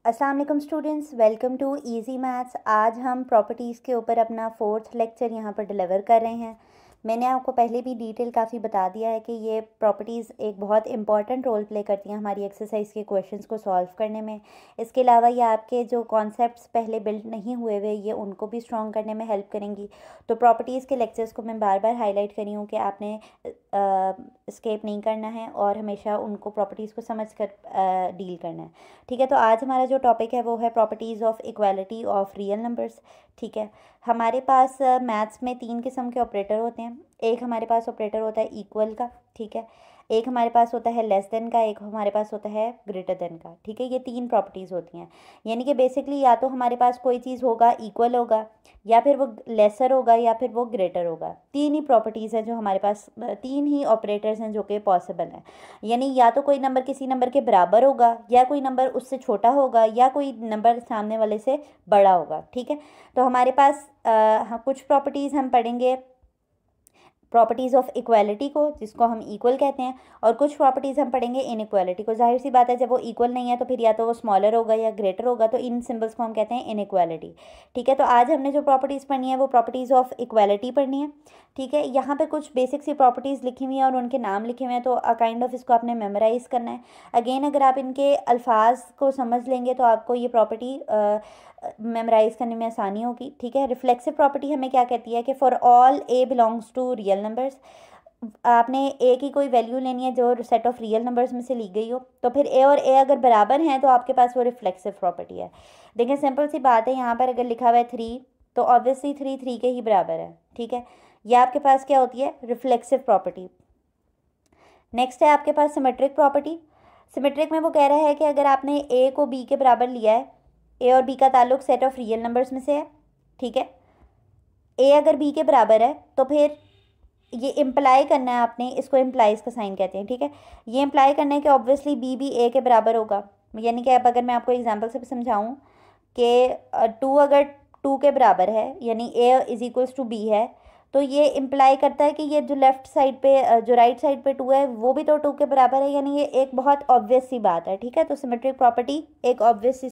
अस्सलाम वालेकुम students, welcome to easy maths. आज हम प्रॉपर्टीज़ के ऊपर अपना 4th लेक्चर यहाँ पर डिलीवर कर रहे हैं। मैंने आपको पहले भी डिटेल काफ़ी बता दिया है कि ये प्रॉपर्टीज़ एक बहुत इंपॉर्टेंट रोल प्ले करती हैं हमारी एक्सरसाइज के क्वेश्चंस को सॉल्व करने में। इसके अलावा ये आपके जो कॉन्सेप्ट्स पहले बिल्ड नहीं हुए हुए ये उनको भी स्ट्रॉन्ग करने में हेल्प करेंगी। तो प्रॉपर्टीज़ के लेक्चर्स को मैं बार बार हाईलाइट करी हूँ कि आपने स्केप नहीं करना है और हमेशा उनको प्रॉपर्टीज़ को समझ कर डील करना है। ठीक है, तो आज हमारा जो टॉपिक है वो है properties of equality of real numbers. ठीक है, हमारे पास मैथ्स में 3 किस्म के ऑपरेटर होते हैं। एक हमारे पास ऑपरेटर होता है इक्वल का, ठीक है। एक हमारे पास होता है लेस देन का, एक हमारे पास होता है ग्रेटर देन का। ठीक है, ये 3 प्रॉपर्टीज़ होती हैं। यानी कि बेसिकली या तो हमारे पास कोई चीज़ होगा इक्वल होगा, या फिर वो लेसर होगा, या फिर वो ग्रेटर होगा। 3 ही प्रॉपर्टीज़ हैं जो हमारे पास, 3 ही ऑपरेटर्स हैं जो कि पॉसिबल हैं। यानी या तो कोई नंबर किसी नंबर के बराबर होगा, या कोई नंबर उससे छोटा होगा, या कोई नंबर सामने वाले से बड़ा होगा। ठीक है, तो हमारे पास कुछ प्रॉपर्टीज़ हम पढ़ेंगे प्रॉपर्टीज़ ऑफ इक्वालिटी को, जिसको हम इक्वल कहते हैं, और कुछ प्रॉपर्टीज़ हम पढ़ेंगे इनइक्वालिटी को। जाहिर सी बात है, जब वो इक्वल नहीं है तो फिर या तो वो स्मॉलर होगा या ग्रेटर होगा, तो इन सिंबल्स को हम कहते हैं इनइक्वालिटी। ठीक है, तो आज हमने जो प्रॉपर्टीज़ पढ़नी है वो प्रॉपर्टीज़ ऑफ इक्वालिटी पढ़नी है। ठीक है, यहाँ पे कुछ बेसिक सी प्रॉपर्टीज़ लिखी हुई हैं और उनके नाम लिखे हुए हैं, तो काइंड ऑफ इसको आपने मेमोराइज़ करना है। अगेन अगर आप इनके अल्फाज को समझ लेंगे तो आपको ये प्रॉपर्टी मेमोराइज करने में आसानी होगी। ठीक है, रिफ्लेक्सिव प्रॉपर्टी हमें क्या कहती है कि for all A belongs to real numbers, आपने ए की कोई वैल्यू लेनी है जो सेट ऑफ रियल नंबर्स में से ली गई हो, तो फिर ए और ए अगर बराबर हैं तो आपके पास वो रिफ्लेक्सिव प्रॉपर्टी है। देखिए सिंपल सी बात है, यहाँ पर अगर लिखा हुआ है 3 तो ऑब्वियसली 3 3 के ही बराबर है। ठीक है, यह आपके पास क्या होती है, रिफ्लेक्सिव प्रॉपर्टी। नेक्स्ट है आपके पास सिमेट्रिक प्रॉपर्टी। सिमेट्रिक में वो कह रहा है कि अगर आपने ए को बी के बराबर लिया है, ए और बी का ताल्लुक सेट ऑफ रियल नंबर्स में से है। ठीक है, ए अगर बी के बराबर है तो फिर ये इम्प्लाई करना है आपने, इसको इम्प्लाइज का साइन कहते हैं। ठीक है, ये इम्प्लाई करना है कि ऑब्वियसली बी भी ए के बराबर होगा। यानी कि अब अगर मैं आपको एग्जांपल से समझाऊं कि 2 अगर 2 के बराबर है, यानी ए इज इक्वल्स टू बी है, तो ये इम्प्लाई करता है कि ये जो लेफ्ट साइड पे जो राइट साइड पे 2 है वो भी तो 2 के बराबर है। यानी ये एक बहुत ऑब्वियस सी बात है। ठीक है, तो सिमेट्रिक प्रॉपर्टी एक ऑब्वियस सी